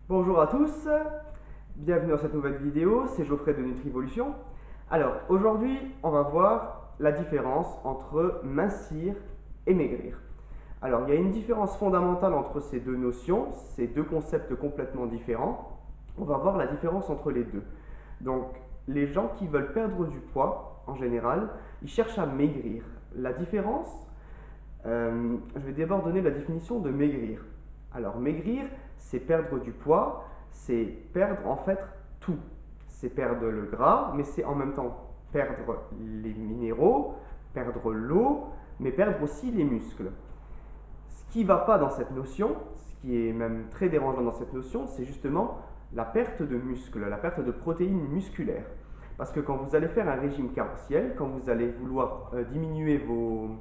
Bonjour à tous, bienvenue dans cette nouvelle vidéo, c'est Geoffrey de Nutrivolution. Alors aujourd'hui on va voir la différence entre mincir et maigrir. Alors il y a une différence fondamentale entre ces deux notions, ces deux concepts complètement différents. On va voir la différence entre les deux. Donc les gens qui veulent perdre du poids en général, ils cherchent à maigrir. La différence, je vais d'abord donner la définition de maigrir. Alors maigrir, c'est perdre du poids, c'est perdre en fait tout. C'est perdre le gras, mais c'est en même temps perdre les minéraux, perdre l'eau, mais perdre aussi les muscles. Ce qui ne va pas dans cette notion, ce qui est même très dérangeant dans cette notion, c'est justement la perte de muscles, la perte de protéines musculaires. Parce que quand vous allez faire un régime carentiel, quand vous allez vouloir diminuer vos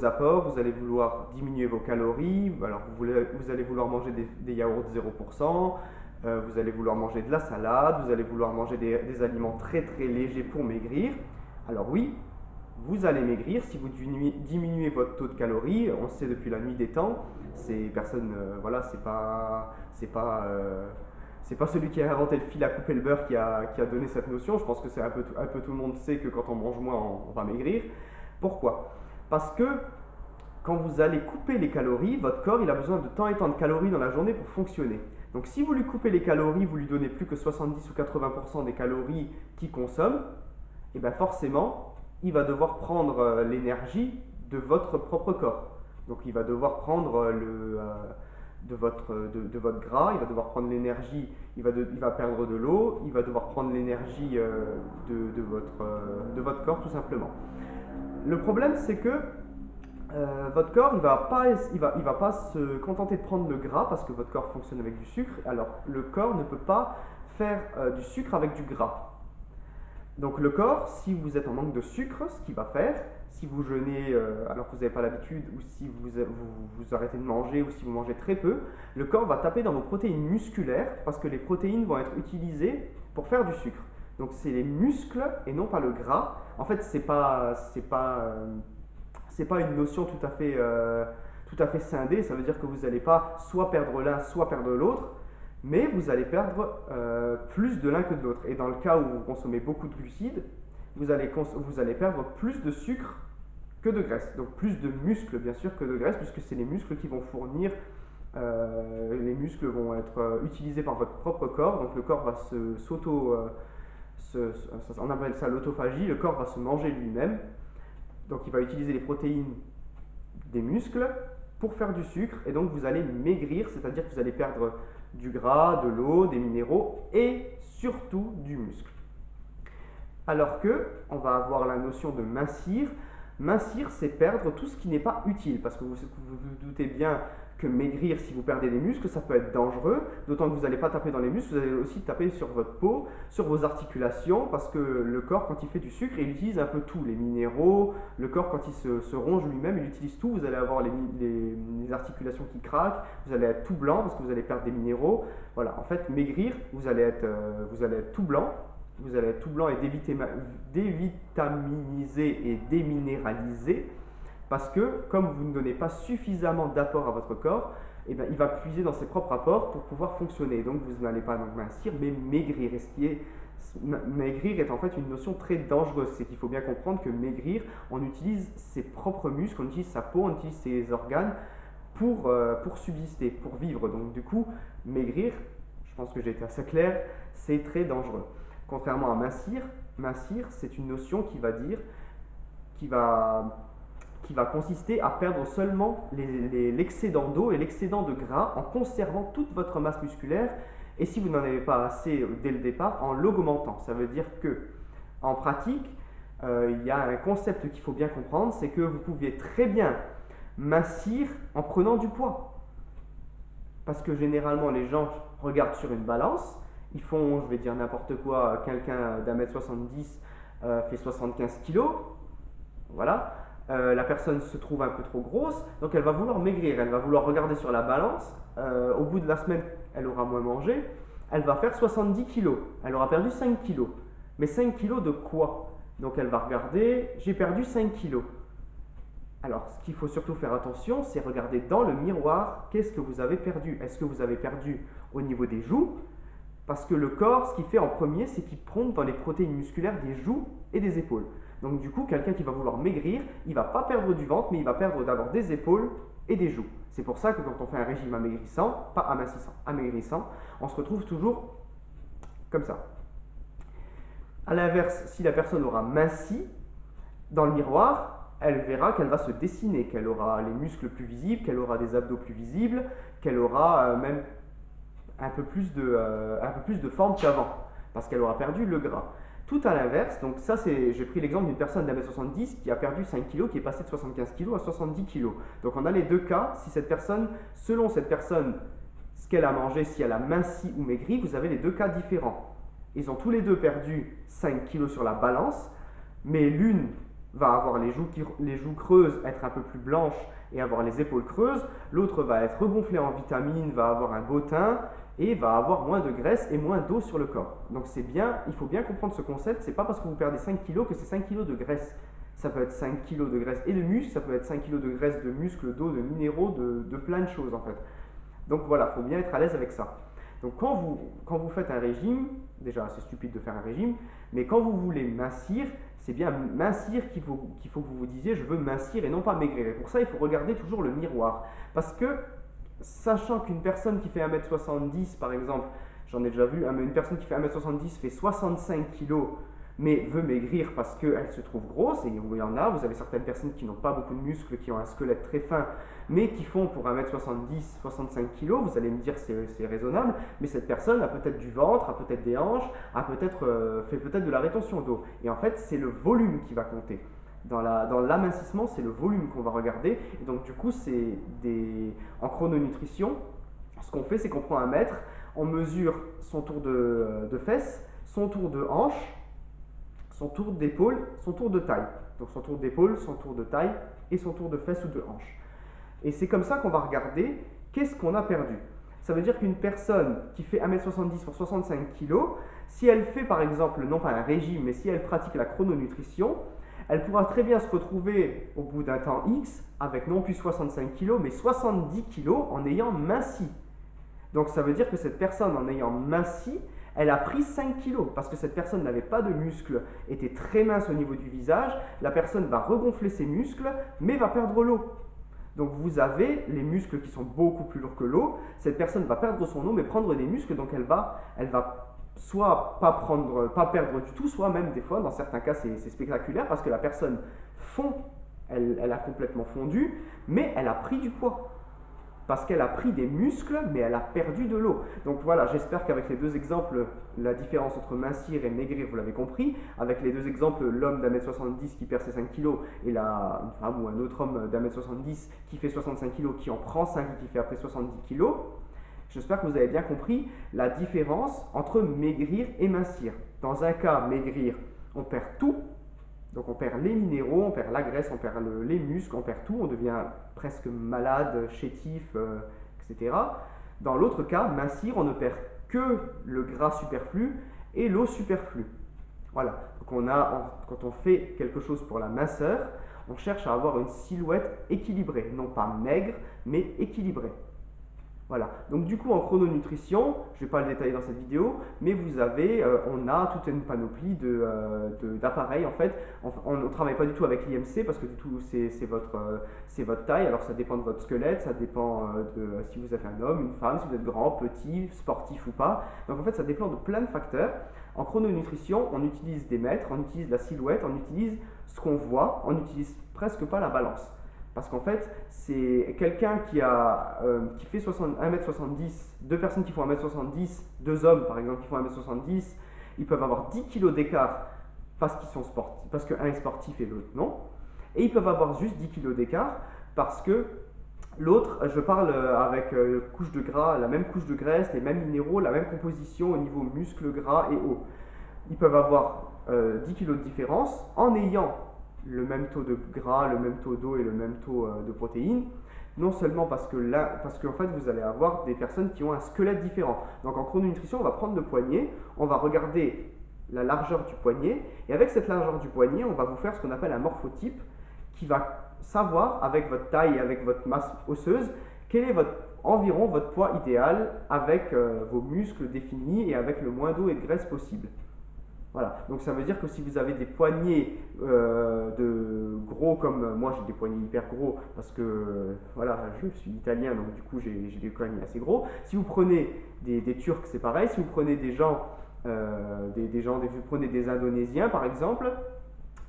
apports, vous allez vouloir diminuer vos calories, alors vous allez vouloir manger des yaourts 0%, vous allez vouloir manger de la salade, vous allez vouloir manger des aliments très très légers pour maigrir. Alors oui, vous allez maigrir si vous diminuez votre taux de calories. On le sait depuis la nuit des temps. C'est personne, voilà, c'est pas celui qui a inventé le fil à couper le beurre qui a donné cette notion. Je pense que c'est un peu tout le monde sait que quand on mange moins, on va maigrir. Pourquoi? Parce que quand vous allez couper les calories, votre corps il a besoin de tant et tant de calories dans la journée pour fonctionner. Donc si vous lui coupez les calories, vous lui donnez plus que 70 ou 80% des calories qu'il consomme, et bien forcément, il va devoir prendre l'énergie de votre propre corps. Donc il va devoir prendre de votre gras, il va devoir prendre l'énergie, il va perdre de l'eau, il va devoir prendre l'énergie de votre corps tout simplement. Le problème c'est que votre corps, il va pas se contenter de prendre le gras parce que votre corps fonctionne avec du sucre. Alors, le corps ne peut pas faire du sucre avec du gras. Donc, le corps, si vous êtes en manque de sucre, ce qu'il va faire, si vous jeûnez alors que vous n'avez pas l'habitude, ou si vous arrêtez de manger, ou si vous mangez très peu, le corps va taper dans vos protéines musculaires parce que les protéines vont être utilisées pour faire du sucre. Donc, c'est les muscles et non pas le gras. En fait, c'est pas une notion tout à fait scindée. Ça veut dire que vous n'allez pas soit perdre l'un, soit perdre l'autre, mais vous allez perdre plus de l'un que de l'autre. Et dans le cas où vous consommez beaucoup de glucides, vous allez perdre plus de sucre que de graisse. Donc plus de muscles bien sûr que de graisse, puisque c'est les muscles qui vont fournir, les muscles vont être utilisés par votre propre corps. Donc le corps va on appelle ça l'autophagie, le corps va se manger lui-même. Donc il va utiliser les protéines des muscles pour faire du sucre et donc vous allez maigrir, c'est-à-dire que vous allez perdre du gras, de l'eau, des minéraux et surtout du muscle. Alors que on va avoir la notion de mincir. Mincir, c'est perdre tout ce qui n'est pas utile, parce que vous vous doutez bien que maigrir, si vous perdez des muscles, ça peut être dangereux, d'autant que vous n'allez pas taper dans les muscles, vous allez aussi taper sur votre peau, sur vos articulations, parce que le corps, quand il fait du sucre, il utilise un peu tout, les minéraux, le corps, quand il se ronge lui-même, il utilise tout, vous allez avoir les articulations qui craquent, vous allez être tout blanc, parce que vous allez perdre des minéraux. Voilà, en fait, maigrir, vous allez être tout blanc, vous allez être tout blanc et dévitaminisé et déminéralisé parce que comme vous ne donnez pas suffisamment d'apport à votre corps, eh bien, il va puiser dans ses propres apports pour pouvoir fonctionner. Donc vous n'allez pas donc mincir mais maigrir. Et maigrir est en fait une notion très dangereuse. C'est qu'il faut bien comprendre que maigrir, on utilise ses propres muscles, on utilise sa peau, on utilise ses organes pour subsister, pour vivre. Donc du coup, maigrir, je pense que j'ai été assez clair, c'est très dangereux. Contrairement à mincir, mincir, c'est une notion qui va dire, qui va, qui va consister à perdre seulement l'excédent d'eau et l'excédent de gras en conservant toute votre masse musculaire et si vous n'en avez pas assez dès le départ, en l'augmentant. Ça veut dire que, en pratique, il y a un concept qu'il faut bien comprendre, c'est que vous pouvez très bien mincir en prenant du poids. Parce que généralement, les gens regardent sur une balance, ils font, je vais dire n'importe quoi, quelqu'un d'un mètre 70 fait 75 kilos, voilà. La personne se trouve un peu trop grosse, donc elle va vouloir maigrir, elle va vouloir regarder sur la balance, au bout de la semaine, elle aura moins mangé, elle va faire 70 kilos, elle aura perdu 5 kilos. Mais 5 kilos de quoi? Donc elle va regarder, j'ai perdu 5 kilos. Alors, ce qu'il faut surtout faire attention, c'est regarder dans le miroir qu'est-ce que vous avez perdu. Est-ce que vous avez perdu au niveau des joues? Parce que le corps, ce qu'il fait en premier, c'est qu'il pompe dans les protéines musculaires des joues et des épaules. Donc du coup, quelqu'un qui va vouloir maigrir, il ne va pas perdre du ventre, mais il va perdre d'abord des épaules et des joues. C'est pour ça que quand on fait un régime amaigrissant, pas amincissant, amaigrissant, on se retrouve toujours comme ça. A l'inverse, si la personne aura minci, dans le miroir, elle verra qu'elle va se dessiner, qu'elle aura les muscles plus visibles, qu'elle aura des abdos plus visibles, qu'elle aura même un peu plus de forme qu'avant, parce qu'elle aura perdu le gras. Tout à l'inverse, donc ça j'ai pris l'exemple d'une personne d'1m70 qui a perdu 5 kg, qui est passée de 75 kg à 70 kg. Donc on a les deux cas, si cette personne, selon cette personne, ce qu'elle a mangé, si elle a minci ou maigri, vous avez les deux cas différents. Ils ont tous les deux perdu 5 kg sur la balance, mais l'une va avoir les joues creuses, être un peu plus blanches et avoir les épaules creuses. L'autre va être regonflée en vitamines, va avoir un beau teint et va avoir moins de graisse et moins d'eau sur le corps. Donc c'est bien, il faut bien comprendre ce concept. C'est pas parce que vous perdez 5 kg que c'est 5 kg de graisse. Ça peut être 5 kg de graisse et de muscle, ça peut être 5 kg de graisse, de muscles, d'eau, de minéraux, de plein de choses en fait. Donc voilà, il faut bien être à l'aise avec ça. Donc quand vous faites un régime, déjà c'est stupide de faire un régime, mais quand vous voulez mincir, c'est bien mincir qu'il faut que vous vous disiez je veux mincir et non pas maigrir. Et pour ça, il faut regarder toujours le miroir. Parce que, sachant qu'une personne qui fait 1m70 par exemple, j'en ai déjà vu, une personne qui fait 1m70 fait 65 kg mais veut maigrir parce qu'elle se trouve grosse, et il y en a, vous avez certaines personnes qui n'ont pas beaucoup de muscles, qui ont un squelette très fin, mais qui font pour 1m70, 65 kg, vous allez me dire c'est raisonnable, mais cette personne a peut-être du ventre, a peut-être des hanches, fait peut-être de la rétention d'eau. Et en fait, c'est le volume qui va compter. Dans l'amincissement, c'est le volume qu'on va regarder. Et donc du coup, en chrononutrition, ce qu'on fait, c'est qu'on prend un mètre, on mesure son tour de fesses, son tour de hanche, son tour d'épaule, son tour de taille. Donc son tour d'épaule, son tour de taille et son tour de fesses ou de hanche. Et c'est comme ça qu'on va regarder qu'est-ce qu'on a perdu. Ça veut dire qu'une personne qui fait 1m70 pour 65 kg, si elle fait par exemple, non pas un régime, mais si elle pratique la chrononutrition, elle pourra très bien se retrouver au bout d'un temps X avec non plus 65 kg, mais 70 kg en ayant minci. Donc ça veut dire que cette personne en ayant minci, elle a pris 5 kilos parce que cette personne n'avait pas de muscles, était très mince au niveau du visage. La personne va regonfler ses muscles, mais va perdre l'eau. Donc vous avez les muscles qui sont beaucoup plus lourds que l'eau. Cette personne va perdre son eau, mais prendre des muscles, donc elle va soit pas perdre du tout, soit même des fois, dans certains cas, c'est spectaculaire parce que la personne fond, elle a complètement fondu, mais elle a pris du poids. Parce qu'elle a pris des muscles, mais elle a perdu de l'eau. Donc voilà, j'espère qu'avec les deux exemples, la différence entre mincir et maigrir, vous l'avez compris. Avec les deux exemples, l'homme d'1m70 qui perd ses 5 kg et une femme ou un autre homme d'1m70 qui fait 65 kg, qui en prend 5 et qui fait après 70 kg. J'espère que vous avez bien compris la différence entre maigrir et mincir. Dans un cas, maigrir, on perd tout. Donc on perd les minéraux, on perd la graisse, on perd les muscles, on perd tout, on devient presque malade, chétif, etc. Dans l'autre cas, mincir, on ne perd que le gras superflu et l'eau superflue. Voilà, donc quand on fait quelque chose pour la minceur, on cherche à avoir une silhouette équilibrée, non pas maigre, mais équilibrée. Voilà, donc du coup en chrononutrition, je ne vais pas le détailler dans cette vidéo, mais on a toute une panoplie d'appareils en fait. On ne travaille pas du tout avec l'IMC parce que du tout c'est votre taille, alors ça dépend de votre squelette, ça dépend de si vous êtes un homme, une femme, si vous êtes grand, petit, sportif ou pas. Donc en fait ça dépend de plein de facteurs. En chrononutrition, on utilise des mètres, on utilise la silhouette, on utilise ce qu'on voit, on n'utilise presque pas la balance. Parce qu'en fait, c'est quelqu'un qui fait 1m70, deux personnes qui font 1m70, deux hommes par exemple qui font 1m70, ils peuvent avoir 10 kg d'écart parce qu'ils sont sportifs, parce qu'un est sportif et l'autre non. Et ils peuvent avoir juste 10 kg d'écart parce que l'autre, je parle avec couche de gras, la même couche de graisse, les mêmes minéraux, la même composition au niveau muscle, gras et eau. Ils peuvent avoir 10 kg de différence en ayant le même taux de gras, le même taux d'eau et le même taux de protéines, non seulement parce qu'en fait vous allez avoir des personnes qui ont un squelette différent. Donc en chrononutrition, on va prendre le poignet, on va regarder la largeur du poignet, et avec cette largeur du poignet, on va vous faire ce qu'on appelle un morphotype qui va savoir avec votre taille et avec votre masse osseuse quel est environ votre poids idéal avec vos muscles définis et avec le moins d'eau et de graisse possible. Voilà, donc ça veut dire que si vous avez des poignets de gros comme moi j'ai des poignets hyper gros parce que voilà, je suis italien donc du coup j'ai des poignets assez gros. Si vous prenez des Turcs c'est pareil, si vous prenez des gens, vous prenez des Indonésiens par exemple,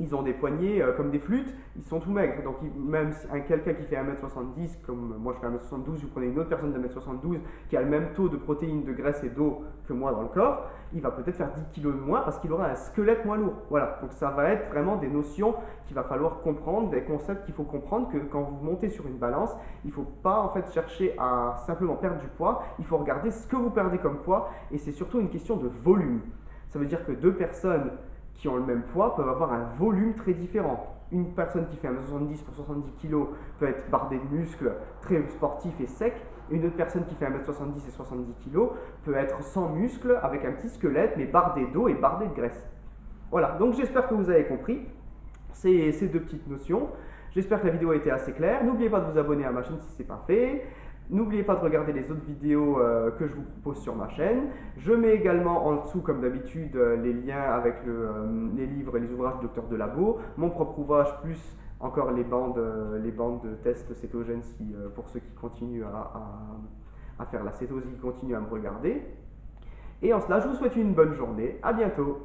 ils ont des poignets comme des flûtes, ils sont tout maigres. Donc même quelqu'un qui fait 1m70, comme moi je fais 1m72, vous prenez une autre personne d'1m72 qui a le même taux de protéines, de graisse et d'eau que moi dans le corps, il va peut-être faire 10 kg de moins parce qu'il aura un squelette moins lourd. Voilà, donc ça va être vraiment des notions qu'il va falloir comprendre, des concepts qu'il faut comprendre, que quand vous montez sur une balance, il ne faut pas en fait chercher à simplement perdre du poids, il faut regarder ce que vous perdez comme poids et c'est surtout une question de volume. Ça veut dire que deux personnes qui ont le même poids peuvent avoir un volume très différent. Une personne qui fait 1m70 pour 70 kg peut être bardée de muscles, très sportif et sec. Une autre personne qui fait 1m70 et 70 kg peut être sans muscles, avec un petit squelette, mais bardée d'eau et bardée de graisse. Voilà, donc j'espère que vous avez compris ces deux petites notions. J'espère que la vidéo a été assez claire. N'oubliez pas de vous abonner à ma chaîne si ce n'est pas fait. N'oubliez pas de regarder les autres vidéos que je vous propose sur ma chaîne. Je mets également en dessous, comme d'habitude, les liens avec les livres et les ouvrages du docteur Delabo, mon propre ouvrage, plus encore les bandes de tests cétogènes pour ceux qui continuent à faire la cétose, qui continuent à me regarder. Et en cela, je vous souhaite une bonne journée. À bientôt.